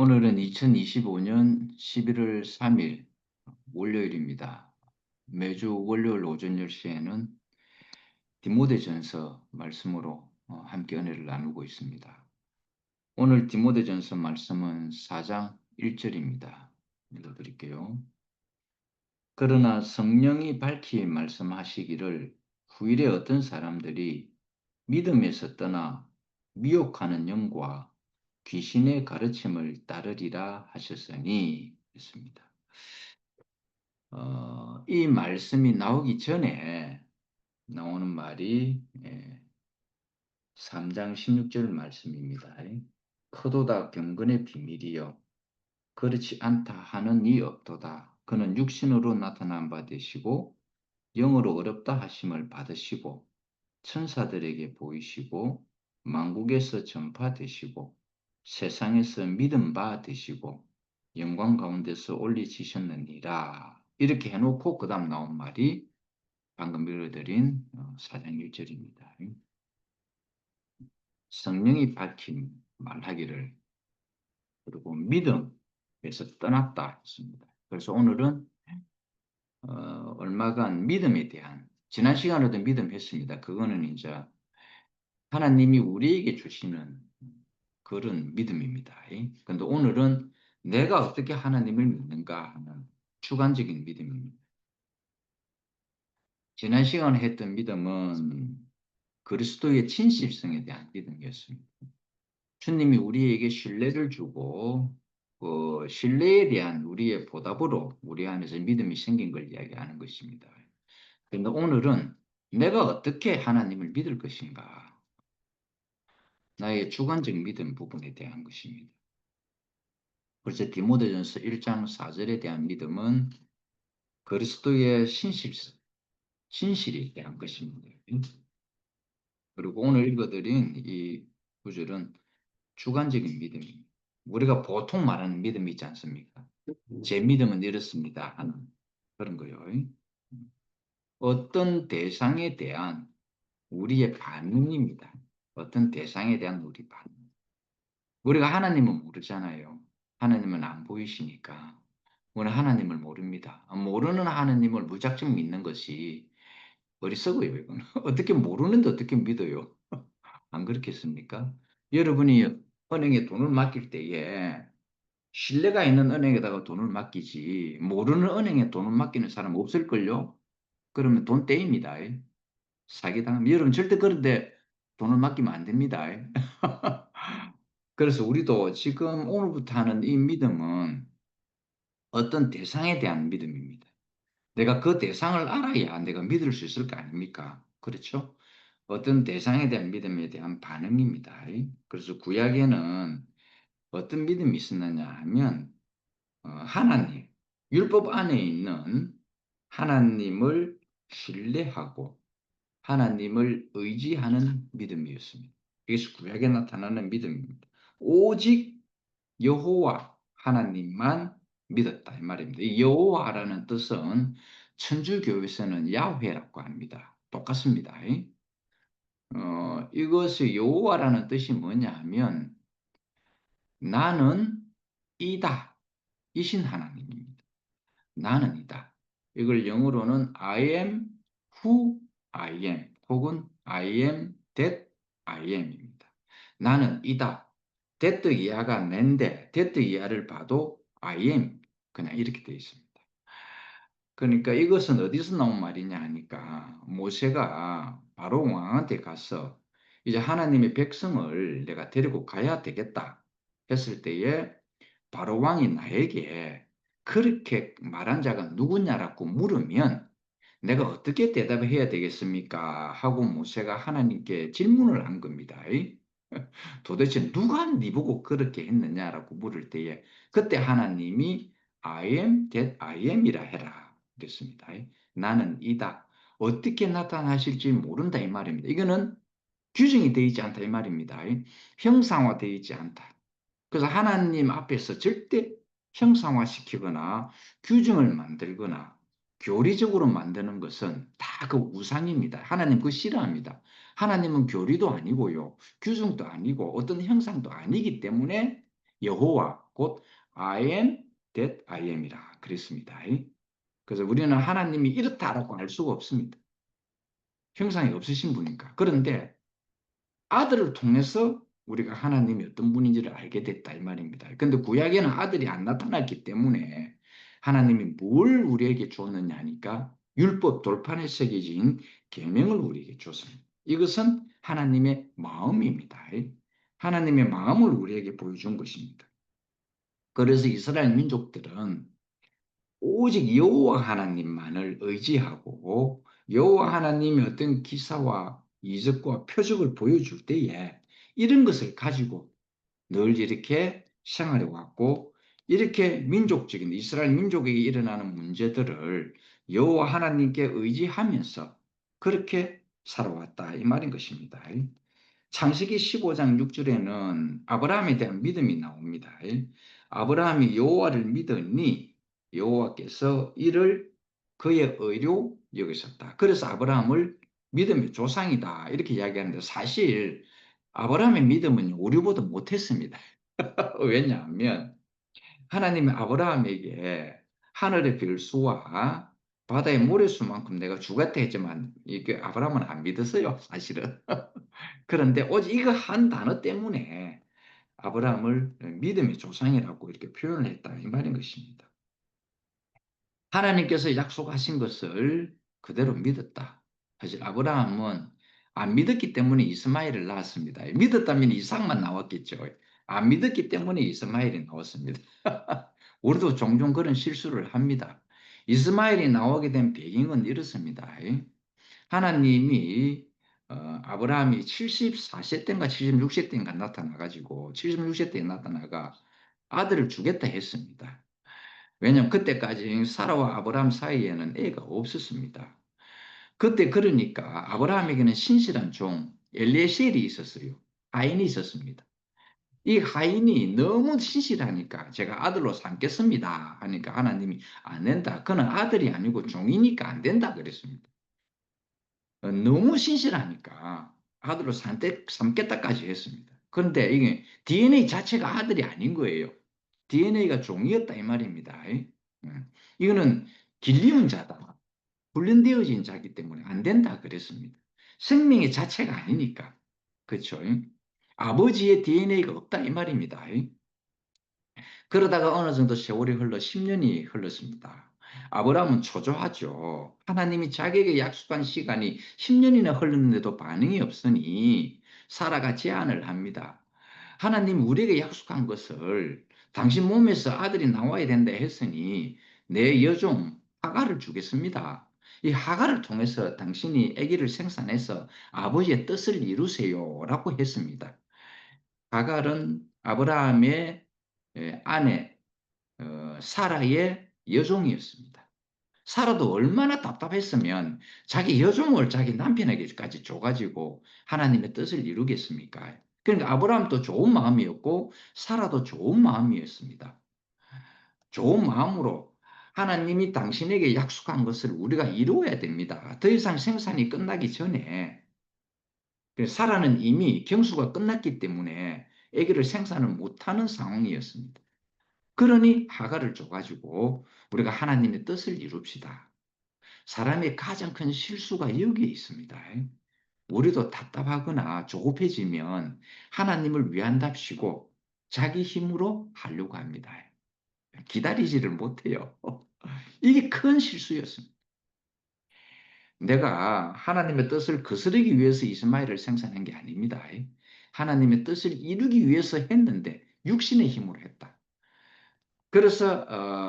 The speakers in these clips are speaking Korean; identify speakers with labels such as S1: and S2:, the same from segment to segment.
S1: 오늘은 2025년 11월 3일 월요일입니다. 매주 월요일 오전 10시에는 디모데전서 말씀으로 함께 은혜를 나누고 있습니다. 오늘 디모데전서 말씀은 4장 1절입니다. 읽어드릴게요. 그러나 성령이 밝히 말씀하시기를 후일에 어떤 사람들이 믿음에서 떠나 미혹하는 영과 귀신의 가르침을 따르리라 하셨으니 했습니다. 이 말씀이 나오기 전에 나오는 말이 3장 16절 말씀입니다. 커도다 경건의 비밀이요 그렇지 않다 하는 이 없도다. 그는 육신으로 나타난 바 되시고 영으로 어렵다 하심을 받으시고 천사들에게 보이시고 만국에서 전파되시고 세상에서 믿음 바 되시고 영광 가운데서 올리시셨느니라. 이렇게 해놓고 그 다음 나온 말이 방금 읽어드린 4장 1절입니다. 성령이 밝힌 말하기를 그리고 믿음에서 떠났다 했습니다. 그래서 오늘은 얼마간 믿음에 대한 지난 시간에도 믿음 했습니다. 그거는 이제 하나님이 우리에게 주시는 그런 믿음입니다. 그런데 오늘은 내가 어떻게 하나님을 믿는가 하는 주관적인 믿음입니다. 지난 시간에 했던 믿음은 그리스도의 진실성에 대한 믿음이었습니다. 주님이 우리에게 신뢰를 주고 그 신뢰에 대한 우리의 보답으로 우리 안에서 믿음이 생긴 걸 이야기하는 것입니다. 그런데 오늘은 내가 어떻게 하나님을 믿을 것인가 나의 주관적 믿음 부분에 대한 것입니다. 그래서 디모데전서 1장 4절에 대한 믿음은 그리스도의 진실에 대한 것입니다. 그리고 오늘 읽어드린 이 구절은 주관적인 믿음입니다. 우리가 보통 말하는 믿음이 있지 않습니까? 제 믿음은 이렇습니다 하는 그런 거예요. 어떤 대상에 대한 우리의 반응입니다. 어떤 대상에 대한 우리 반응. 우리가 하나님은 모르잖아요. 하나님은 안 보이시니까. 우리는 하나님을 모릅니다. 모르는 하나님을 무작정 믿는 것이 어리석어요, 이거는. 어떻게 모르는데 어떻게 믿어요? 안 그렇겠습니까? 여러분이 은행에 돈을 맡길 때에 신뢰가 있는 은행에다가 돈을 맡기지 모르는 은행에 돈을 맡기는 사람 없을걸요? 그러면 돈 떼입니다. 사기당하면 여러분 절대 그런데 돈을 맡기면 안 됩니다. 그래서 우리도 지금 오늘부터 하는 이 믿음은 어떤 대상에 대한 믿음입니다. 내가 그 대상을 알아야 내가 믿을 수 있을 거 아닙니까? 그렇죠? 어떤 대상에 대한 믿음에 대한 반응입니다. 그래서 구약에는 어떤 믿음이 있었느냐 하면 하나님, 율법 안에 있는 하나님을 신뢰하고 하나님을 의지하는 믿음이었습니다. 이것이 구약에 나타나는 믿음입니다. 오직 여호와 하나님만 믿었다 이 말입니다. 이 여호와라는 뜻은 천주교에서는 야훼라고 합니다. 똑같습니다. 이것의 여호와라는 뜻이 뭐냐 하면 나는 이다. 이신 하나님입니다. 나는 이다. 이걸 영어로는 I am who I am 혹은 I am that I am입니다. 나는 이다. that 이하가 낸데 that 이하를 봐도 I am 그냥 이렇게 되어 있습니다. 그러니까 이것은 어디서 나온 말이냐 하니까 모세가 바로 왕한테 가서 이제 하나님의 백성을 내가 데리고 가야 되겠다 했을 때에 바로 왕이 나에게 그렇게 말한 자가 누구냐라고 물으면 내가 어떻게 대답해야 되겠습니까? 하고 모세가 하나님께 질문을 한 겁니다. 도대체 누가 네 보고 그렇게 했느냐라고 물을 때에 그때 하나님이 I am that I am이라 해라 그랬습니다. 나는 이다. 어떻게 나타나실지 모른다 이 말입니다. 이거는 규정이 되어 있지 않다 이 말입니다. 형상화되어 있지 않다. 그래서 하나님 앞에서 절대 형상화시키거나 규정을 만들거나 교리적으로 만드는 것은 다 그 우상입니다. 하나님 그거 싫어합니다. 하나님은 교리도 아니고요. 규정도 아니고 어떤 형상도 아니기 때문에 여호와 곧 I am that I am이라 그랬습니다. 그래서 우리는 하나님이 이렇다라고 알 수가 없습니다. 형상이 없으신 분이니까. 그런데 아들을 통해서 우리가 하나님이 어떤 분인지를 알게 됐다 이 말입니다. 근데 구약에는 아들이 안 나타났기 때문에 하나님이 뭘 우리에게 줬느냐 하니까 율법 돌판에 새겨진 계명을 우리에게 줬습니다. 이것은 하나님의 마음입니다. 하나님의 마음을 우리에게 보여준 것입니다. 그래서 이스라엘 민족들은 오직 여호와 하나님만을 의지하고 여호와 하나님의 어떤 기사와 이적과 표적을 보여줄 때에 이런 것을 가지고 늘 이렇게 생활해 왔고 이렇게 민족적인 이스라엘 민족에게 일어나는 문제들을 여호와 하나님께 의지하면서 그렇게 살아왔다 이 말인 것입니다. 창세기 15장 6절에는 아브라함에 대한 믿음이 나옵니다. 아브라함이 여호와를 믿으니 여호와께서 이를 그의 의로 여기셨다. 그래서 아브라함을 믿음의 조상이다 이렇게 이야기하는데 사실 아브라함의 믿음은 우리보다 못했습니다. 왜냐하면 하나님이 아브라함에게 하늘의 별수와 바다의 모래수만큼 내가 주겠다 했지만 이게 아브라함은 안 믿었어요, 사실은. 그런데 오직 이거 한 단어 때문에 아브라함을 믿음의 조상이라고 이렇게 표현을 했다 이 말인 것입니다. 하나님께서 약속하신 것을 그대로 믿었다. 사실 아브라함은 안 믿었기 때문에 이스마엘을 낳았습니다. 믿었다면 이삭만 나왔겠죠. 안 믿었기 때문에 이스마엘이 나왔습니다. 우리도 종종 그런 실수를 합니다. 이스마엘이 나오게 된 배경은 이렇습니다. 하나님이 아브라함이 74세 때인가 76세 때인가 나타나가지고 76세 때 나타나가 아들을 주겠다 했습니다. 왜냐하면 그때까지 사라와 아브라함 사이에는 애가 없었습니다. 그때 그러니까 아브라함에게는 신실한 종 엘리에셀이 있었어요. 하인이 있었습니다. 이 하인이 너무 신실하니까 제가 아들로 삼겠습니다 하니까 하나님이 안 된다. 그는 아들이 아니고 종이니까 안 된다 그랬습니다. 너무 신실하니까 아들로 삼겠다까지 했습니다. 그런데 이게 DNA 자체가 아들이 아닌 거예요. DNA가 종이었다 이 말입니다. 이거는 길리운 자다. 훈련되어진 자기 때문에 안 된다 그랬습니다. 생명의 자체가 아니니까. 그렇죠? 아버지의 DNA가 없다 이 말입니다. 그러다가 어느 정도 세월이 흘러 10년이 흘렀습니다. 아브라함은 초조하죠. 하나님이 자기에게 약속한 시간이 10년이나 흘렀는데도 반응이 없으니 사라가 제안을 합니다. 하나님 우리에게 약속한 것을 당신 몸에서 아들이 나와야 된다 했으니 내 여종 하갈을 주겠습니다. 이 하갈을 통해서 당신이 아기를 생산해서 아버지의 뜻을 이루세요라고 했습니다. 하갈은 아브라함의 아내 사라의 여종이었습니다. 사라도 얼마나 답답했으면 자기 여종을 자기 남편에게까지 줘가지고 하나님의 뜻을 이루겠습니까? 그러니까 아브라함도 좋은 마음이었고 사라도 좋은 마음이었습니다. 좋은 마음으로 하나님이 당신에게 약속한 것을 우리가 이루어야 됩니다. 더 이상 생산이 끝나기 전에 사라는 이미 경수가 끝났기 때문에 아기를 생산을 못하는 상황이었습니다. 그러니 하갈을 줘가지고 우리가 하나님의 뜻을 이룹시다. 사람의 가장 큰 실수가 여기에 있습니다. 우리도 답답하거나 조급해지면 하나님을 위한답시고 자기 힘으로 하려고 합니다. 기다리지를 못해요. 이게 큰 실수였습니다. 내가 하나님의 뜻을 거스르기 위해서 이스마엘을 생산한 게 아닙니다. 하나님의 뜻을 이루기 위해서 했는데 육신의 힘으로 했다. 그래서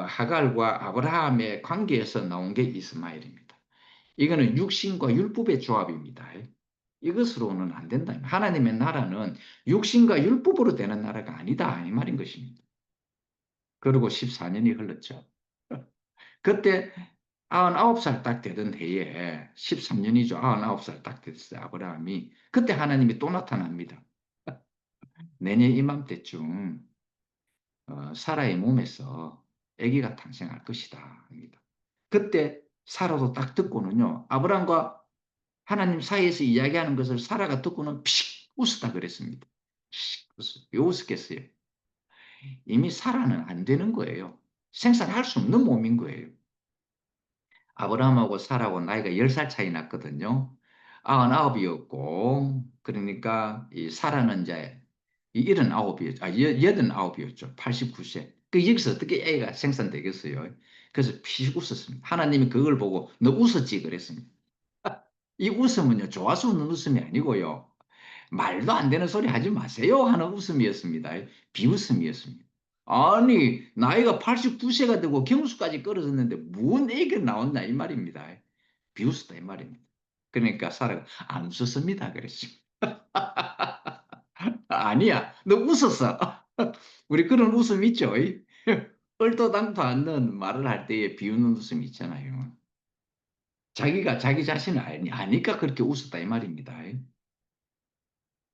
S1: 하갈과 아브라함의 관계에서 나온 게 이스마엘입니다. 이거는 육신과 율법의 조합입니다. 이것으로는 안 된다. 하나님의 나라는 육신과 율법으로 되는 나라가 아니다. 이 말인 것입니다. 그리고 14년이 흘렀죠. 그때 99살 딱 되던 해에 13년이죠. 99살 딱 됐어요. 아브라함이. 그때 하나님이 또 나타납니다. 내년 이맘때쯤 사라의 몸에서 아기가 탄생할 것이다. 합니다. 그때 사라도 딱 듣고는요. 아브라함과 하나님 사이에서 이야기하는 것을 사라가 듣고는 피식 웃었다 그랬습니다. 피식 웃었, 왜 웃었겠어요? 이미 사라는 안 되는 거예요. 생산할 수 없는 몸인 거예요. 아브라함하고 사라하고 나이가 10살 차이 났거든요. 99이었고, 그러니까 이 사라는 이제 79이었죠. 89이었죠. 89세. 그 여기서 어떻게 애가 생산되겠어요? 그래서 피식 웃었습니다. 하나님이 그걸 보고 너 웃었지 그랬습니다. 이 웃음은요, 좋아서 웃는 웃음이 아니고요. 말도 안 되는 소리 하지 마세요 하는 웃음이었습니다. 비웃음이었습니다. 아니, 나이가 89세가 되고 경수까지 끌어졌는데 뭔 얘기가 나왔나 이 말입니다. 비웃었다 이 말입니다. 그러니까 사라가 안 웃었습니다. 그랬습니다. 아니야, 너 웃었어. 우리 그런 웃음 있죠? 얼토당토 않는 말을 할 때에 비웃는 웃음 있잖아요. 자기가 자기 자신을 아니까 그렇게 웃었다 이 말입니다.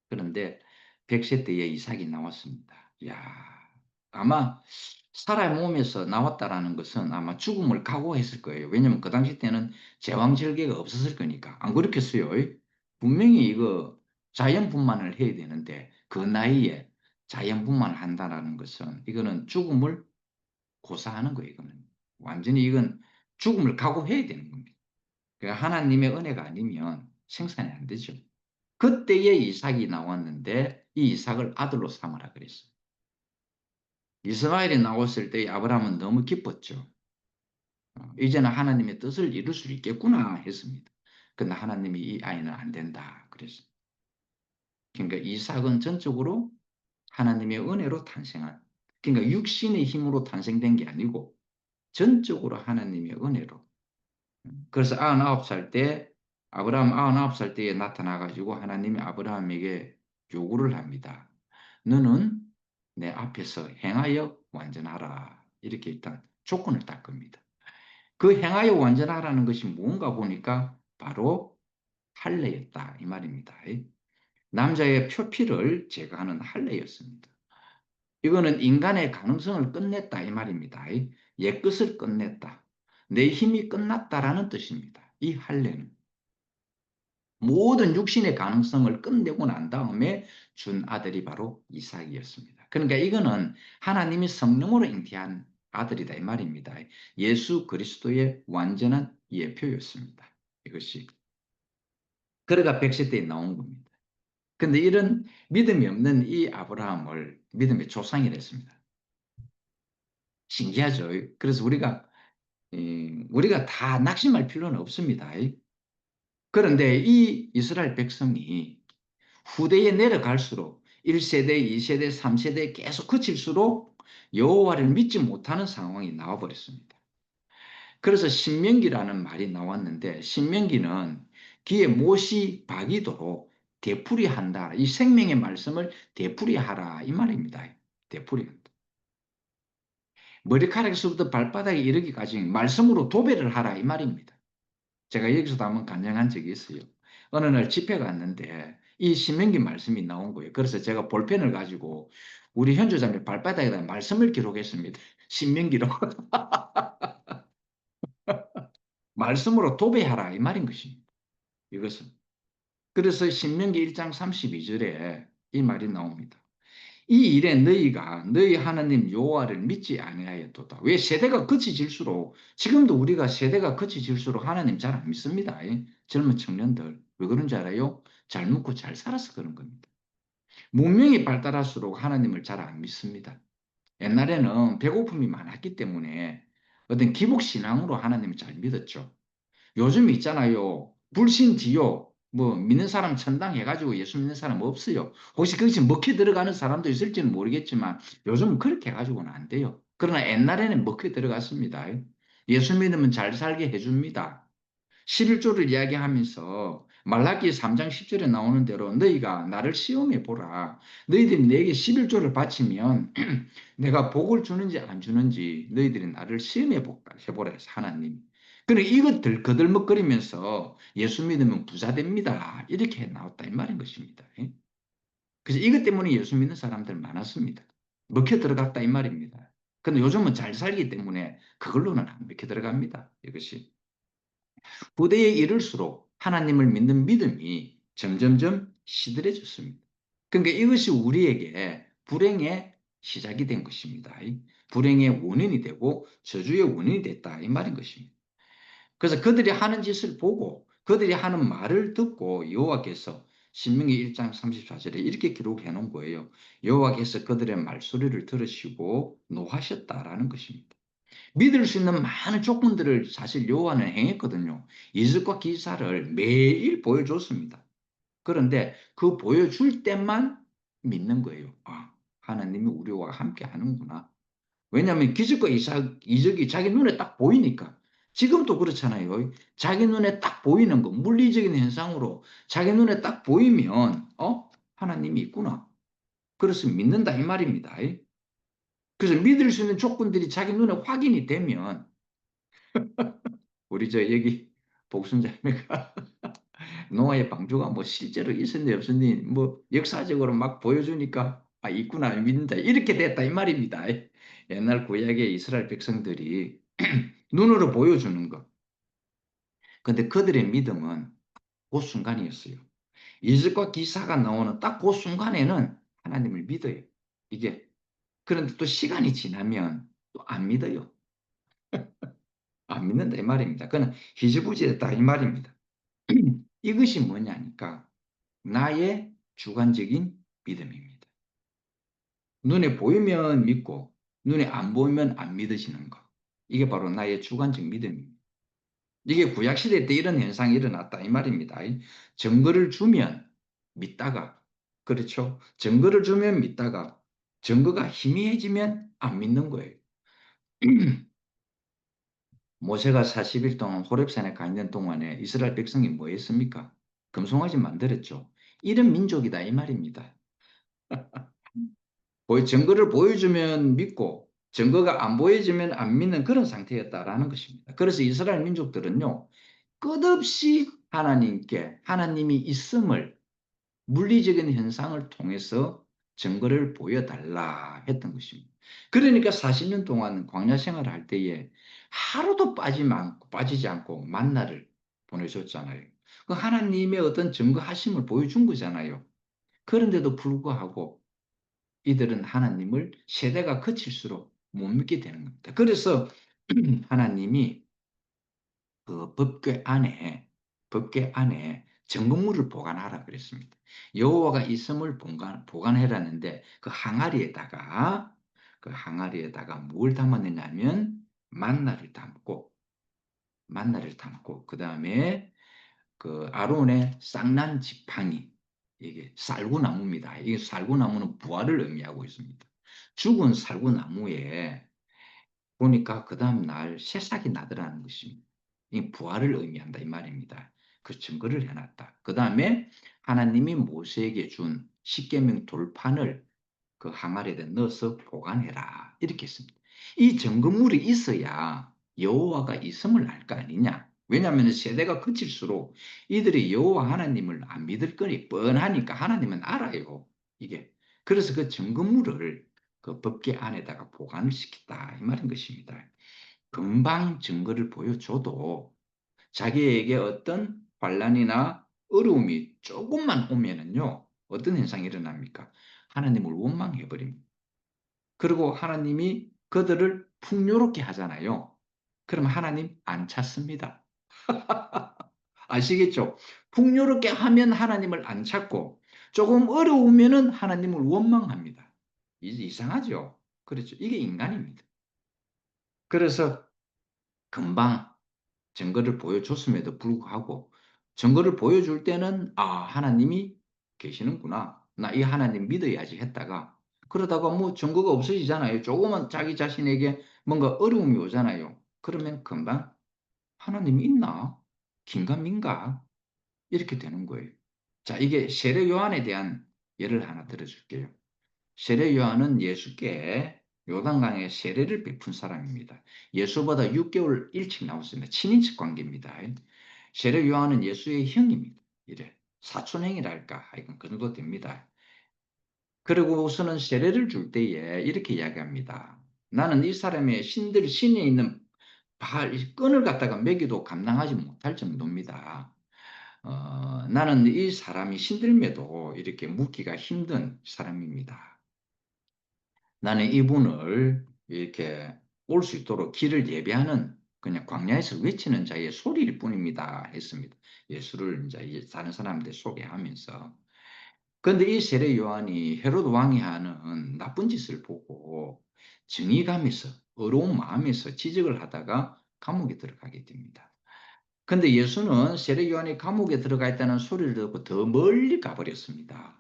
S1: 그런데 100세 때에 이삭이 나왔습니다. 야, 아마 사람의 몸에서 나왔다라는 것은 아마 죽음을 각오했을 거예요. 왜냐면 그 당시 때는 제왕절개가 없었을 거니까. 안 그렇겠어요? 분명히 이거 자연분만을 해야 되는데 그 나이에 자연분만을 한다라는 것은 이거는 죽음을 고사하는 거예요. 이거는 완전히 이건 죽음을 각오해야 되는 겁니다. 그러니까 하나님의 은혜가 아니면 생산이 안 되죠. 그때에 이삭이 나왔는데 이 이삭을 아들로 삼으라 그랬어요. 이스마엘이 나왔을 때 아브라함은 너무 기뻤죠. 이제는 하나님의 뜻을 이룰 수 있겠구나 했습니다. 그런데 하나님이 이 아이는 안 된다 그랬어요. 그러니까 이삭은 전적으로 하나님의 은혜로 탄생한, 그러니까 육신의 힘으로 탄생된 게 아니고 전적으로 하나님의 은혜로. 그래서 99살 때 아브라함 99살 때에 나타나 가지고 하나님이 아브라함에게 요구를 합니다. 너는 내 앞에서 행하여 완전하라. 이렇게 일단 조건을 딱 겁니다. 그 행하여 완전하라는 것이 뭔가 보니까 바로 할례였다 이 말입니다. 남자의 표피를 제거하는 할례였습니다. 이거는 인간의 가능성을 끝냈다 이 말입니다. 옛것을 끝냈다. 내 힘이 끝났다라는 뜻입니다. 이 할례는. 모든 육신의 가능성을 끝내고 난 다음에 준 아들이 바로 이삭이었습니다. 그러니까 이거는 하나님이 성령으로 잉태한 아들이다 이 말입니다. 예수 그리스도의 완전한 예표였습니다. 이것이. 그래가 100세 때에 나온 겁니다. 근데 이런 믿음이 없는 이 아브라함을 믿음의 조상이라 했습니다. 신기하죠. 그래서 우리가 다 낙심할 필요는 없습니다. 그런데 이 이스라엘 백성이 후대에 내려갈수록 1세대, 2세대, 3세대 계속 그칠수록 여호와를 믿지 못하는 상황이 나와버렸습니다. 그래서 신명기라는 말이 나왔는데 신명기는 귀에 못이 박이도록 되풀이한다. 이 생명의 말씀을 되풀이하라 이 말입니다. 되풀이한다. 머리카락에서부터 발바닥에 이르기까지 말씀으로 도배를 하라 이 말입니다. 제가 여기서도 한번 간증한 적이 있어요. 어느 날 집회 갔는데 이 신명기 말씀이 나온 거예요. 그래서 제가 볼펜을 가지고 우리 현주자매 발바닥에다 말씀을 기록했습니다. 신명기로. 말씀으로 도배하라 이 말인 것입니다. 이것은. 그래서 신명기 1장 32절에 이 말이 나옵니다. 이 일에 너희가 너희 하나님 여호와를 믿지 아니하였도다. 왜 세대가 거치질수록 지금도 우리가 세대가 거치질수록 하나님 잘 안 믿습니다. 젊은 청년들 왜 그런 줄 알아요? 잘 먹고 잘 살아서 그런 겁니다. 문명이 발달할수록 하나님을 잘 안 믿습니다. 옛날에는 배고픔이 많았기 때문에 어떤 기복 신앙으로 하나님을 잘 믿었죠. 요즘 있잖아요. 불신지요. 뭐 믿는 사람 천당 해가지고 예수 믿는 사람 없어요. 혹시 그것이 먹혀 들어가는 사람도 있을지는 모르겠지만 요즘은 그렇게 해가지고는 안 돼요. 그러나 옛날에는 먹혀 들어갔습니다. 예수 믿으면 잘 살게 해줍니다. 11조를 이야기하면서 말라기 3장 10절에 나오는 대로 너희가 나를 시험해 보라. 너희들이 내게 11조를 바치면 내가 복을 주는지 안 주는지 너희들이 나를 시험해 보라 해서 하나님. 그래 이것들 거들먹거리면서 예수 믿으면 부자 됩니다. 이렇게 나왔다 이 말인 것입니다. 그래서 이것 때문에 예수 믿는 사람들 많았습니다. 먹혀 들어갔다 이 말입니다. 근데 요즘은 잘 살기 때문에 그걸로는 안 먹혀 들어갑니다. 이것이. 부대에 이를수록 하나님을 믿는 믿음이 점점점 시들해졌습니다. 그러니까 이것이 우리에게 불행의 시작이 된 것입니다. 불행의 원인이 되고 저주의 원인이 됐다 이 말인 것입니다. 그래서 그들이 하는 짓을 보고 그들이 하는 말을 듣고 여호와께서 신명기 1장 34절에 이렇게 기록해 놓은 거예요. 여호와께서 그들의 말소리를 들으시고 노하셨다라는 것입니다. 믿을 수 있는 많은 조건들을 사실 여호와는 행했거든요. 이적과 기사를 매일 보여줬습니다. 그런데 그 보여줄 때만 믿는 거예요. 아, 하나님이 우리와 함께 하는구나. 왜냐하면 기적과 이적이 자기 눈에 딱 보이니까. 지금도 그렇잖아요. 자기 눈에 딱 보이는 거, 물리적인 현상으로 자기 눈에 딱 보이면, 하나님이 있구나. 그래서 믿는다 이 말입니다. 그래서 믿을 수 있는 조건들이 자기 눈에 확인이 되면, 우리 저 여기 복순자매가 노아의 방주가 뭐 실제로 있었니 없었니 뭐 역사적으로 막 보여주니까 아 있구나 믿는다 이렇게 됐다 이 말입니다. 옛날 구약의 이스라엘 백성들이 눈으로 보여주는 것. 근데 그들의 믿음은 그 순간이었어요. 이적과 기사가 나오는 딱 그 순간에는 하나님을 믿어요. 이게 그런데 또 시간이 지나면 또 안 믿어요. 안 믿는다 이 말입니다. 그는 희지부지했다 이 말입니다. 이것이 뭐냐니까 나의 주관적인 믿음입니다. 눈에 보이면 믿고 눈에 안 보이면 안 믿으시는 것. 이게 바로 나의 주관적 믿음입니다. 이게 구약시대 때 이런 현상이 일어났다 이 말입니다. 증거를 주면 믿다가 그렇죠. 증거를 주면 믿다가 증거가 희미해지면 안 믿는 거예요. 모세가 40일 동안 호렙산에 가 있는 동안에 이스라엘 백성이 뭐 했습니까? 금송아지 만들었죠. 이런 민족이다 이 말입니다. 증거를 보여주면 믿고 증거가 안 보여주면 안 믿는 그런 상태였다라는 것입니다. 그래서 이스라엘 민족들은요, 끝없이 하나님께 하나님이 있음을 물리적인 현상을 통해서 증거를 보여달라 했던 것입니다. 그러니까 40년 동안 광야 생활을 할 때에 하루도 빠지지 않고 만나를 보내줬잖아요. 그 하나님의 어떤 증거하심을 보여준 거잖아요. 그런데도 불구하고 이들은 하나님을 세대가 거칠수록 못 믿게 되는 겁니다. 그래서 하나님이 그 법궤 안에 정금물을 보관하라 그랬습니다. 여호와가 있음을 보관해라는데 그 항아리에다가 뭘 담았느냐면 만나를 담고 그 다음에 그 아론의 쌍난 지팡이 이게 쌀구나무입니다. 이 쌀구나무는 부활을 의미하고 있습니다. 죽은 쌀구나무에 보니까 그 다음 날 새싹이 나더라는 것입니다. 이 부활을 의미한다 이 말입니다. 그 증거를 해놨다. 그 다음에 하나님이 모세에게 준 십계명 돌판을 그 항아리에 넣어서 보관해라 이렇게 했습니다. 이 증거물이 있어야 여호와가 있음을 알 거 아니냐. 왜냐하면 세대가 거칠수록 이들이 여호와 하나님을 안 믿을 거니 뻔하니까 하나님은 알아요. 이게 그래서 그 증거물을 그 법궤 안에다가 보관을 시켰다 이 말인 것입니다. 금방 증거를 보여줘도 자기에게 어떤 환란이나 어려움이 조금만 오면은요 어떤 현상이 일어납니까? 하나님을 원망해 버립니다. 그리고 하나님이 그들을 풍요롭게 하잖아요. 그럼 하나님 안 찾습니다. 아시겠죠? 풍요롭게 하면 하나님을 안 찾고 조금 어려우면은 하나님을 원망합니다. 이상하죠? 그렇죠? 이게 인간입니다. 그래서 금방 증거를 보여줬음에도 불구하고 증거를 보여줄 때는 아 하나님이 계시는구나. 나 이 하나님 믿어야지 했다가 그러다가 뭐 증거가 없어지잖아요. 조금만 자기 자신에게 뭔가 어려움이 오잖아요. 그러면 금방 하나님이 있나? 긴가민가? 이렇게 되는 거예요. 자, 이게 세례 요한에 대한 예를 하나 들어줄게요. 세례 요한은 예수께 요단강에 세례를 베푼 사람입니다. 예수보다 6개월 일찍 나왔습니다. 친인척 관계입니다. 세례 요한은 예수의 형입니다. 이래 사촌형이랄까 하여간 그 정도 됩니다. 그리고 우선은 세례를 줄 때에 이렇게 이야기합니다. 나는 이 사람의 신에 있는 끈을 갖다가 매기도 감당하지 못할 정도입니다. 나는 이 사람이 신들매도 이렇게 묻기가 힘든 사람입니다. 나는 이분을 이렇게 올 수 있도록 길을 예비하는 그냥 광야에서 외치는 자의 소리일 뿐입니다. 했습니다. 예수를 이제 다른 사람들 소개하면서. 그런데 이 세례 요한이 헤롯 왕이 하는 나쁜 짓을 보고 정의감에서 어려운 마음에서 지적을 하다가 감옥에 들어가게 됩니다. 근데 예수는 세례 요한이 감옥에 들어가 있다는 소리를 듣고 더 멀리 가버렸습니다.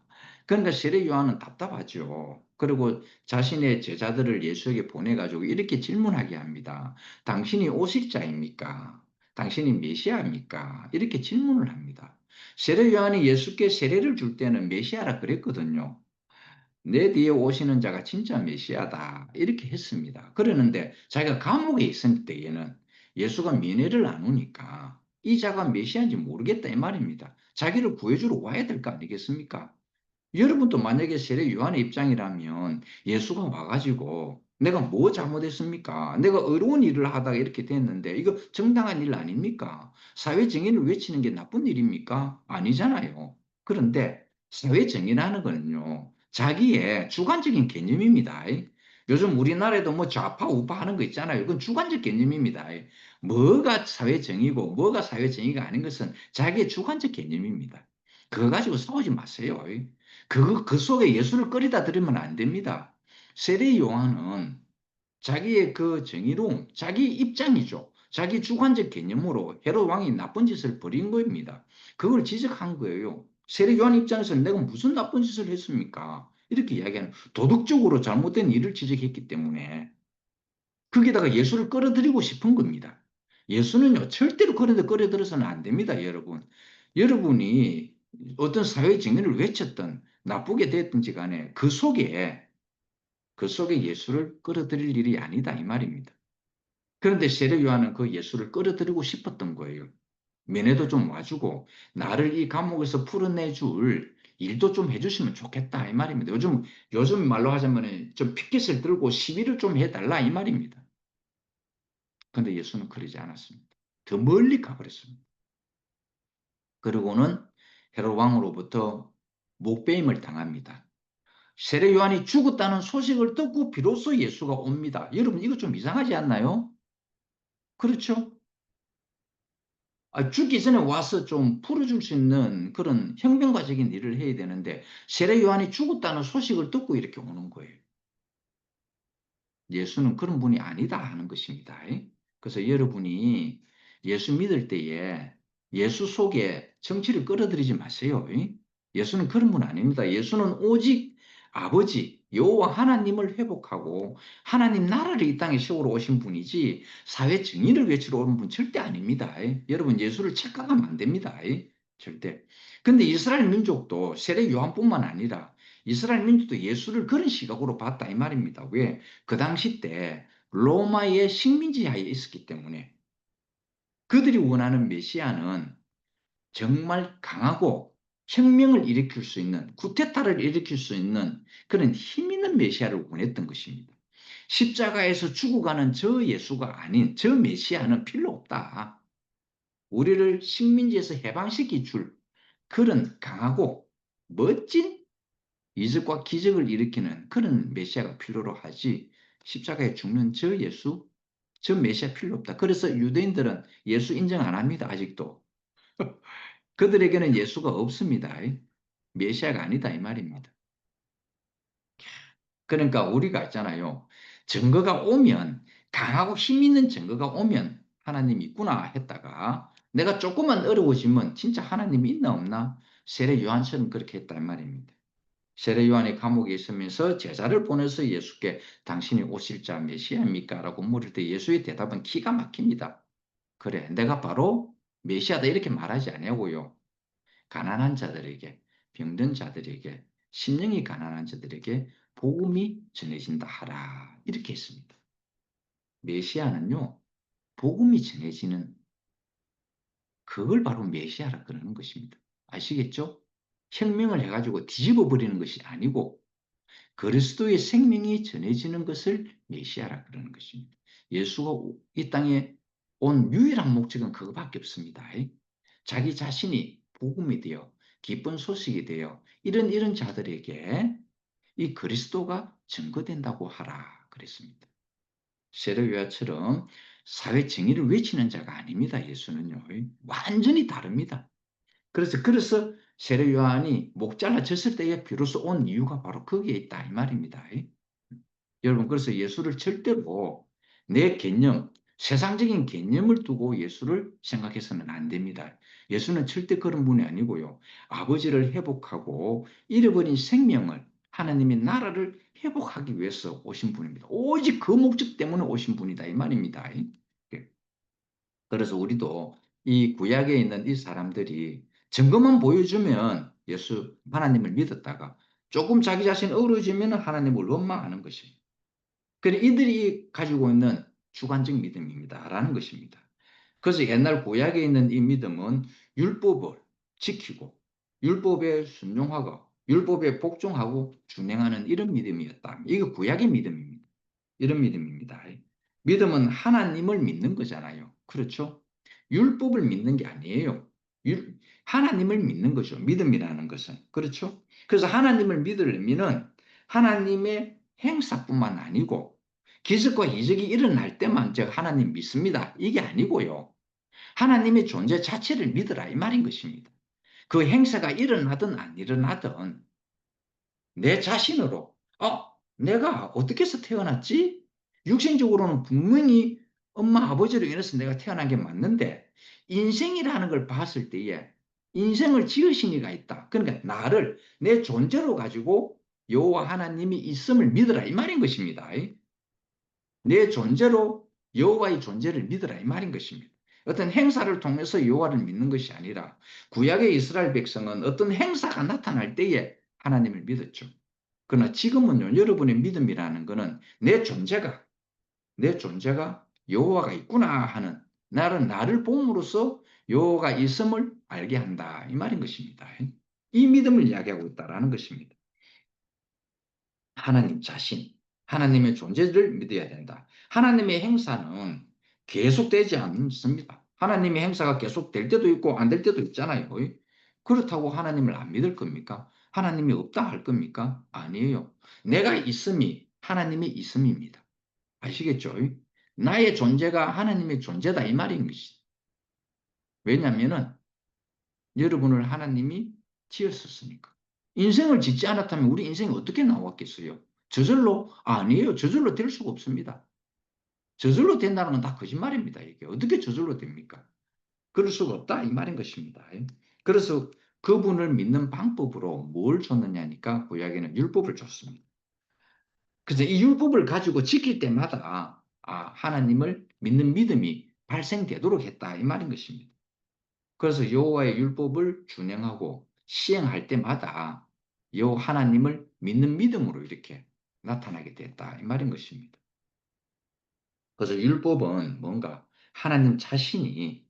S1: 그러니까 세례 요한은 답답하죠. 그리고 자신의 제자들을 예수에게 보내가지고 이렇게 질문하게 합니다. 당신이 오실 자입니까? 당신이 메시아입니까? 이렇게 질문을 합니다. 세례 요한이 예수께 세례를 줄 때는 메시아라 그랬거든요. 내 뒤에 오시는 자가 진짜 메시아다. 이렇게 했습니다. 그러는데 자기가 감옥에 있을 때에는 예수가 면회를 안 오니까 이 자가 메시아인지 모르겠다 이 말입니다. 자기를 구해주러 와야 될 거 아니겠습니까? 여러분도 만약에 세례 요한의 입장이라면 예수가 와가지고 내가 뭐 잘못했습니까? 내가 어려운 일을 하다가 이렇게 됐는데 이거 정당한 일 아닙니까? 사회 정의를 외치는 게 나쁜 일입니까? 아니잖아요. 그런데 사회 정의라는 거는요, 자기의 주관적인 개념입니다. 요즘 우리나라에도 뭐 좌파 우파 하는 거 있잖아요. 그건 주관적 개념입니다. 뭐가 사회 정의고 뭐가 사회 정의가 아닌 것은 자기의 주관적 개념입니다. 그거 가지고 싸우지 마세요. 그 속에 예수를 끌어다 들이면 안 됩니다. 세례 요한은 자기의 그 정의로움, 자기 입장이죠. 자기 주관적 개념으로 헤롯 왕이 나쁜 짓을 벌인 겁니다. 그걸 지적한 거예요. 세례 요한 입장에서는 내가 무슨 나쁜 짓을 했습니까? 이렇게 이야기하는 도덕적으로 잘못된 일을 지적했기 때문에 거기다가 예수를 끌어들이고 싶은 겁니다. 예수는요, 절대로 그런데 끌어들여서는 안 됩니다, 여러분. 여러분이 어떤 사회 정의를 외쳤던 나쁘게 됐든지 간에 그 속에 예수를 끌어들일 일이 아니다, 이 말입니다. 그런데 세례 요한은 그 예수를 끌어들이고 싶었던 거예요. 면회도 좀 와주고, 나를 이 감옥에서 풀어내줄 일도 좀 해주시면 좋겠다, 이 말입니다. 요즘 말로 하자면 좀 피켓을 들고 시비를 좀 해달라, 이 말입니다. 근데 예수는 그러지 않았습니다. 더 멀리 가버렸습니다. 그리고는 헤롯 왕으로부터 목배임을 당합니다. 세례 요한이 죽었다는 소식을 듣고 비로소 예수가 옵니다. 여러분 이거 좀 이상하지 않나요? 그렇죠? 죽기 전에 와서 좀 풀어줄 수 있는 그런 혁명가적인 일을 해야 되는데 세례 요한이 죽었다는 소식을 듣고 이렇게 오는 거예요. 예수는 그런 분이 아니다 하는 것입니다. 그래서 여러분이 예수 믿을 때에 예수 속에 정치를 끌어들이지 마세요. 예수는 그런 분 아닙니다. 예수는 오직 아버지, 여호와 하나님을 회복하고 하나님 나라를 이 땅에 세우러 오신 분이지 사회 정의를 외치러 오는 분 절대 아닙니다. 여러분 예수를 착각하면 안 됩니다. 절대. 근데 이스라엘 민족도 세례 요한뿐만 아니라 이스라엘 민족도 예수를 그런 시각으로 봤다 이 말입니다. 왜? 그 당시 때 로마의 식민지하에 있었기 때문에 그들이 원하는 메시아는 정말 강하고 혁명을 일으킬 수 있는 쿠데타를 일으킬 수 있는 그런 힘 있는 메시아를 원했던 것입니다. 십자가에서 죽어가는 저 예수가 아닌 저 메시아는 필요 없다. 우리를 식민지에서 해방시켜 줄 그런 강하고 멋진 이적과 기적을 일으키는 그런 메시아가 필요로 하지 십자가에 죽는 저 예수, 저 메시아 필요 없다. 그래서 유대인들은 예수 인정 안 합니다. 아직도. 그들에게는 예수가 없습니다. 메시아가 아니다 이 말입니다. 그러니까 우리가 있잖아요. 증거가 오면 강하고 힘 있는 증거가 오면 하나님 있구나 했다가 내가 조금만 어려워지면 진짜 하나님이 있나 없나 세례 요한처럼 그렇게 했다 이 말입니다. 세례 요한이 감옥에 있으면서 제자를 보내서 예수께 당신이 오실 자 메시아입니까? 라고 물을 때 예수의 대답은 기가 막힙니다. 그래, 내가 바로 메시아다 이렇게 말하지 않냐고요. 가난한 자들에게, 병든 자들에게, 심령이 가난한 자들에게 복음이 전해진다 하라. 이렇게 했습니다. 메시아는요, 복음이 전해지는 그걸 바로 메시아라 그러는 것입니다. 아시겠죠? 혁명을 해가지고 뒤집어 버리는 것이 아니고 그리스도의 생명이 전해지는 것을 메시아라 그러는 것입니다. 예수가 이 땅에 온 유일한 목적은 그거밖에 없습니다. 자기 자신이 복음이 되어 기쁜 소식이 되어 이런 자들에게 이 그리스도가 증거된다고 하라 그랬습니다. 세례요한처럼 사회 정의를 외치는 자가 아닙니다. 예수는요. 완전히 다릅니다. 그래서 세례 요한이 목 잘라졌을 때에 비로소 온 이유가 바로 거기에 있다 이 말입니다. 여러분 그래서 예수를 절대로 내 개념, 세상적인 개념을 두고 예수를 생각해서는 안 됩니다. 예수는 절대 그런 분이 아니고요. 아버지를 회복하고 잃어버린 생명을 하나님의 나라를 회복하기 위해서 오신 분입니다. 오직 그 목적 때문에 오신 분이다 이 말입니다. 그래서 우리도 이 구약에 있는 이 사람들이 증거만 보여주면 예수 하나님을 믿었다가 조금 자기 자신 어려워지면 하나님을 원망하는 것입니다. 그래 이들이 가지고 있는 주관적 믿음입니다라는 것입니다. 그래서 옛날 구약에 있는 이 믿음은 율법을 지키고 율법에 순종하고 율법에 복종하고 준행하는 이런 믿음이었다. 이거 구약의 믿음입니다. 이런 믿음입니다. 믿음은 하나님을 믿는 거잖아요. 그렇죠? 율법을 믿는 게 아니에요. 하나님을 믿는 거죠. 믿음이라는 것은. 그렇죠? 그래서 하나님을 믿으려면 하나님의 행사뿐만 아니고 기적과 이적이 일어날 때만 저 하나님 믿습니다. 이게 아니고요. 하나님의 존재 자체를 믿으라 이 말인 것입니다. 그 행사가 일어나든 안 일어나든 내 자신으로 내가 어떻게 해서 태어났지? 육신적으로는 분명히 엄마 아버지로 인해서 내가 태어난 게 맞는데 인생이라는 걸 봤을 때에 인생을 지으신 이가 있다. 그러니까 나를 내 존재로 가지고 여호와 하나님이 있음을 믿으라 이 말인 것입니다. 내 존재로 여호와의 존재를 믿으라 이 말인 것입니다. 어떤 행사를 통해서 여호와를 믿는 것이 아니라 구약의 이스라엘 백성은 어떤 행사가 나타날 때에 하나님을 믿었죠. 그러나 지금은요, 여러분의 믿음이라는 것은 내 존재가 여호와가 있구나 하는 나를 봄으로써 여호와가 있음을 알게 한다 이 말인 것입니다. 이 믿음을 이야기하고 있다라는 것입니다. 하나님 자신, 하나님의 존재를 믿어야 된다. 하나님의 행사는 계속되지 않습니다. 하나님의 행사가 계속될 때도 있고 안 될 때도 있잖아요. 그렇다고 하나님을 안 믿을 겁니까? 하나님이 없다 할 겁니까? 아니에요. 내가 있음이 하나님의 있음입니다. 아시겠죠? 나의 존재가 하나님의 존재다 이 말인 것이. 왜냐하면 여러분을 하나님이 지었었으니까. 인생을 짓지 않았다면 우리 인생이 어떻게 나왔겠어요? 저절로? 아니에요. 저절로 될 수가 없습니다. 저절로 된다는 건 다 거짓말입니다. 이게 어떻게 저절로 됩니까? 그럴 수가 없다 이 말인 것입니다. 그래서 그분을 믿는 방법으로 뭘 줬느냐니까 구약에는 율법을 줬습니다. 그래서 이 율법을 가지고 지킬 때마다 하나님을 믿는 믿음이 발생되도록 했다 이 말인 것입니다. 그래서 여호와의 율법을 준행하고 시행할 때마다 여호와 하나님을 믿는 믿음으로 이렇게 나타나게 됐다 이 말인 것입니다. 그래서 율법은 뭔가 하나님 자신이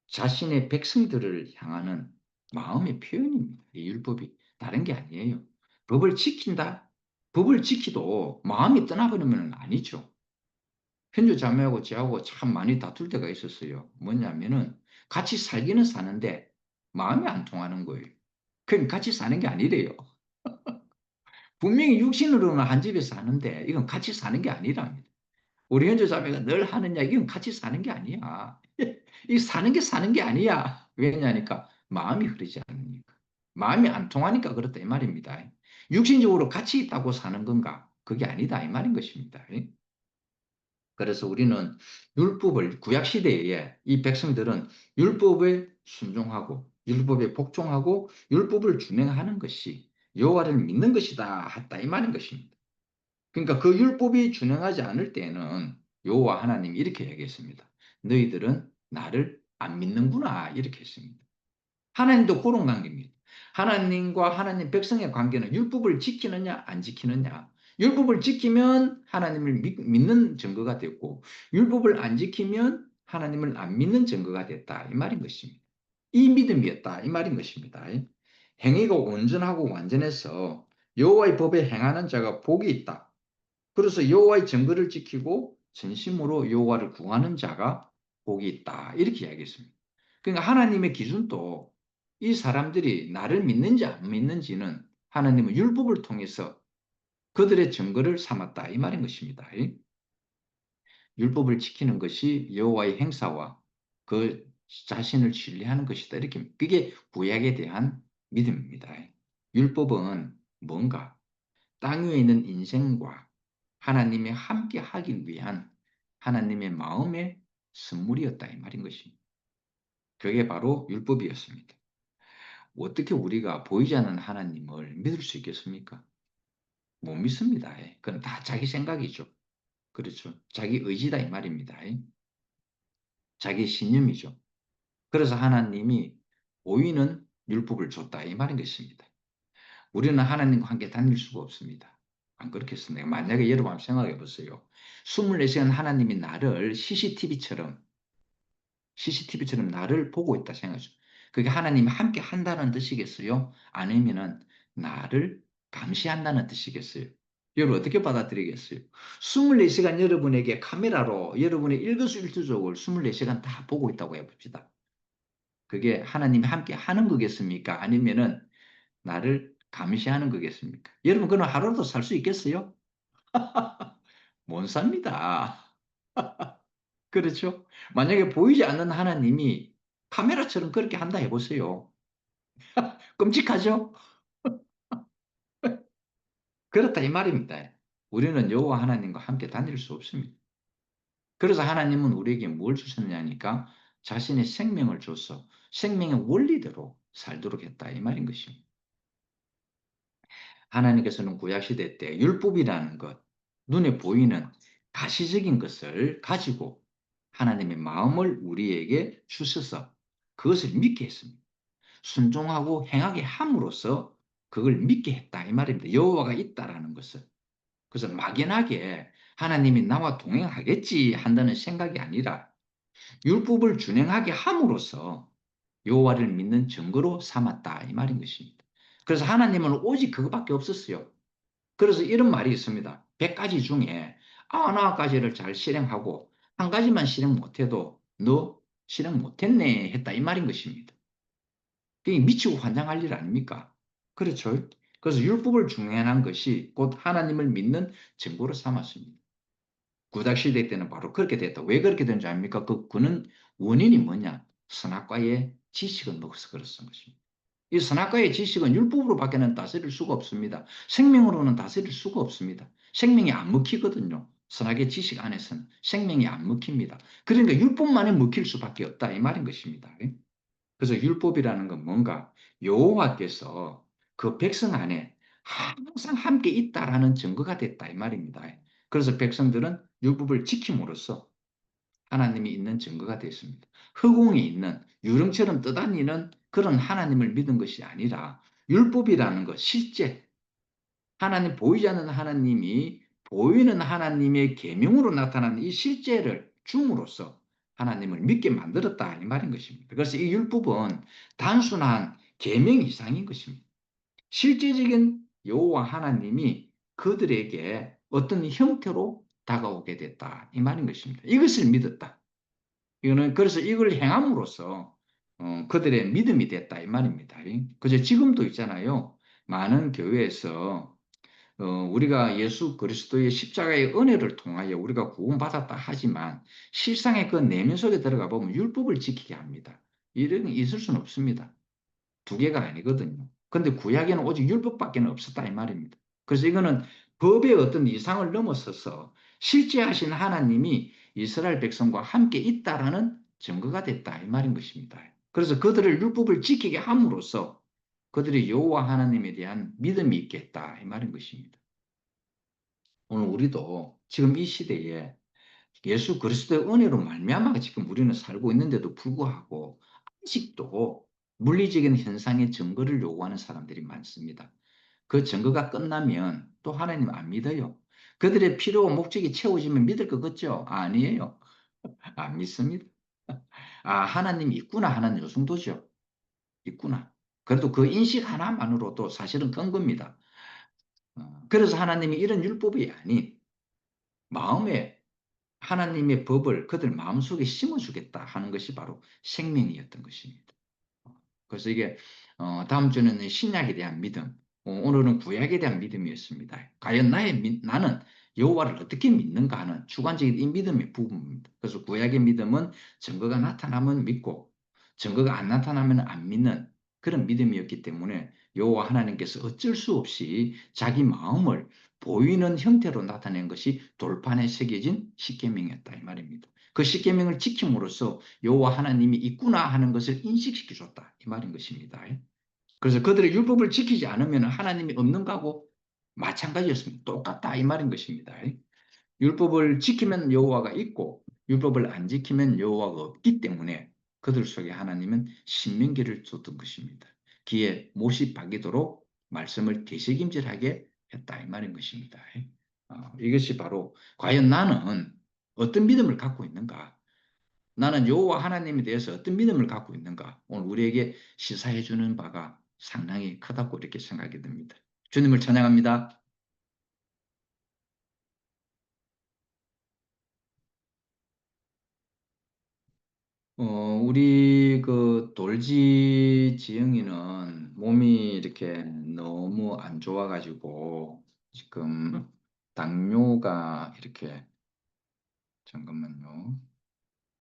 S1: 자신의 백성들을 향하는 마음의 표현입니다. 이 율법이 다른 게 아니에요. 법을 지킨다? 법을 지키도 마음이 떠나버리면 아니죠. 현주 자매하고 저하고 참 많이 다툴 때가 있었어요. 뭐냐면은 같이 살기는 사는데 마음이 안 통하는 거예요. 그럼 같이 사는 게 아니래요. 분명히 육신으로는 한 집에 사는데 이건 같이 사는 게 아니랍니다. 우리 현주 자매가 늘 하는 이야기 이건 같이 사는 게 아니야. 이 사는 게 아니야. 왜냐니까 마음이 흐르지 않으니까. 마음이 안 통하니까 그렇다 이 말입니다. 육신적으로 같이 있다고 사는 건가? 그게 아니다 이 말인 것입니다. 그래서 우리는 율법을 구약 시대에 이 백성들은 율법에 순종하고 율법에 복종하고 율법을 준행하는 것이 여호와를 믿는 것이다 했다 이 말인 것입니다. 그러니까 그 율법이 준행하지 않을 때에는 여호와 하나님이 이렇게 얘기했습니다. 너희들은 나를 안 믿는구나 이렇게 했습니다. 하나님도 그런 관계입니다. 하나님과 하나님 백성의 관계는 율법을 지키느냐 안 지키느냐. 율법을 지키면 하나님을 믿는 증거가 됐고 율법을 안 지키면 하나님을 안 믿는 증거가 됐다. 이 말인 것입니다. 이 믿음이었다. 이 말인 것입니다. 행위가 온전하고 완전해서 여호와의 법에 행하는 자가 복이 있다. 그래서 여호와의 증거를 지키고 전심으로 여호와를 구하는 자가 복이 있다. 이렇게 이야기했습니다. 그러니까 하나님의 기준도 이 사람들이 나를 믿는지 안 믿는지는 하나님은 율법을 통해서 그들의 증거를 삼았다 이 말인 것입니다. 율법을 지키는 것이 여호와의 행사와 그 자신을 신뢰하는 것이다. 이렇게 그게 구약에 대한 믿음입니다. 율법은 뭔가 땅 위에 있는 인생과 하나님의 함께 하기 위한 하나님의 마음의 선물이었다 이 말인 것입니다. 그게 바로 율법이었습니다. 어떻게 우리가 보이지 않는 하나님을 믿을 수 있겠습니까? 못 믿습니다. 그건 다 자기 생각이죠. 그렇죠. 자기 의지다 이 말입니다. 자기 신념이죠. 그래서 하나님이 보이는 율법을 줬다 이 말인 것입니다. 우리는 하나님과 함께 다닐 수가 없습니다. 안 그렇겠습니까? 만약에 여러분 한번 생각해 보세요. 24시간 하나님이 나를 CCTV처럼 나를 보고 있다 생각하죠. 그게 하나님이 함께 한다는 뜻이겠어요? 아니면은 나를 감시한다는 뜻이겠어요? 여러분 어떻게 받아들이겠어요? 24시간 여러분에게 카메라로 여러분의 일거수일투족을 24시간 다 보고 있다고 해봅시다. 그게 하나님이 함께 하는 거겠습니까? 아니면은 나를 감시하는 거겠습니까? 여러분 그럼 하루도 살 수 있겠어요? 못 삽니다. 그렇죠? 만약에 보이지 않는 하나님이 카메라처럼 그렇게 한다 해보세요. 끔찍하죠? 그렇다 이 말입니다. 우리는 여호와 하나님과 함께 다닐 수 없습니다. 그래서 하나님은 우리에게 뭘 주셨냐니까 자신의 생명을 줘서 생명의 원리대로 살도록 했다 이 말인 것입니다. 하나님께서는 구약시대 때 율법이라는 것, 눈에 보이는 가시적인 것을 가지고 하나님의 마음을 우리에게 주셔서 그것을 믿게 했습니다. 순종하고 행하게 함으로써 그걸 믿게 했다 이 말입니다. 여호와가 있다라는 것을. 그래서 막연하게 하나님이 나와 동행하겠지 한다는 생각이 아니라 율법을 준행하게 함으로써 여호와를 믿는 증거로 삼았다 이 말인 것입니다. 그래서 하나님은 오직 그것밖에 없었어요. 그래서 이런 말이 있습니다. 100가지 중에 99가지를 잘 실행하고 한 가지만 실행 못해도 너 실행 못했네 했다 이 말인 것입니다. 그게 미치고 환장할 일 아닙니까? 그렇죠. 그래서 율법을 중행한 것이 곧 하나님을 믿는 증거로 삼았습니다. 구약시대 때는 바로 그렇게 됐다. 왜 그렇게 된줄 압니까? 그는 원인이 뭐냐? 선악과의 지식을 먹어서 그렇습니다. 이 선악과의 지식은 율법으로밖에는 다스릴 수가 없습니다. 생명으로는 다스릴 수가 없습니다. 생명이 안 먹히거든요. 선악의 지식 안에서는 생명이 안 먹힙니다. 그러니까 율법만에 먹힐 수밖에 없다 이 말인 것입니다. 그래서 율법이라는 건 뭔가 여호와께서 그 백성 안에 항상 함께 있다라는 증거가 됐다 이 말입니다. 그래서 백성들은 율법을 지킴으로써 하나님이 있는 증거가 됐습니다. 허공에 있는 유령처럼 떠다니는 그런 하나님을 믿은 것이 아니라 율법이라는 것, 실제 하나님 보이지 않는 하나님이 보이는 하나님의 계명으로 나타나는 이 실제를 줌으로써 하나님을 믿게 만들었다 이 말인 것입니다. 그래서 이 율법은 단순한 계명 이상인 것입니다. 실제적인 여호와 하나님이 그들에게 어떤 형태로 다가오게 됐다 이 말인 것입니다. 이것을 믿었다. 이거는 그래서 이걸 행함으로써 그들의 믿음이 됐다 이 말입니다. 그래서 지금도 있잖아요. 많은 교회에서 우리가 예수 그리스도의 십자가의 은혜를 통하여 우리가 구원받았다 하지만 실상의 그 내면 속에 들어가 보면 율법을 지키게 합니다. 이런 게 있을 수는 없습니다. 두 개가 아니거든요. 근데 구약에는 오직 율법밖에 없었다 이 말입니다. 그래서 이거는 법의 어떤 이상을 넘어서서 실제 하신 하나님이 이스라엘 백성과 함께 있다라는 증거가 됐다 이 말인 것입니다. 그래서 그들을 율법을 지키게 함으로써 그들이 여호와 하나님에 대한 믿음이 있겠다 이 말인 것입니다. 오늘 우리도 지금 이 시대에 예수 그리스도의 은혜로 말미암아 지금 우리는 살고 있는데도 불구하고 아직도 물리적인 현상의 증거를 요구하는 사람들이 많습니다. 그 증거가 끝나면 또 하나님 안 믿어요. 그들의 필요와 목적이 채워지면 믿을 것 같죠? 아니에요. 안 믿습니다. 아, 하나님 있구나 하는 요 정도죠. 있구나. 그래도 그 인식 하나만으로도 사실은 큰 겁니다. 그래서 하나님이 이런 율법이 아닌 마음에 하나님의 법을 그들 마음속에 심어주겠다 하는 것이 바로 생명이었던 것입니다. 그래서 이게 다음 주는 신약에 대한 믿음, 오늘은 구약에 대한 믿음이었습니다. 과연 나는 여호와를 어떻게 믿는가 하는 주관적인 이 믿음의 부분입니다. 그래서 구약의 믿음은 증거가 나타나면 믿고 증거가 안 나타나면 안 믿는 그런 믿음이었기 때문에 여호와 하나님께서 어쩔 수 없이 자기 마음을 보이는 형태로 나타낸 것이 돌판에 새겨진 십계명이었다 이 말입니다. 그 십계명을 지킴으로써 여호와 하나님이 있구나 하는 것을 인식시켜 줬다 이 말인 것입니다. 그래서 그들의 율법을 지키지 않으면 하나님이 없는 거하고 마찬가지였습니다. 똑같다 이 말인 것입니다. 율법을 지키면 여호와가 있고 율법을 안 지키면 여호와가 없기 때문에 그들 속에 하나님은 신명기를 줬던 것입니다. 기에 못이 박이도록 말씀을 되새김질하게 했다 이 말인 것입니다. 이것이 바로 과연 나는 어떤 믿음을 갖고 있는가? 나는 여호와 하나님에 대해서 어떤 믿음을 갖고 있는가? 오늘 우리에게 시사해 주는 바가 상당히 크다고 이렇게 생각이 듭니다. 주님을 찬양합니다. 우리 그 돌지 지영이는 몸이 이렇게 너무 안 좋아가지고 지금 당뇨가 이렇게 잠깐만요.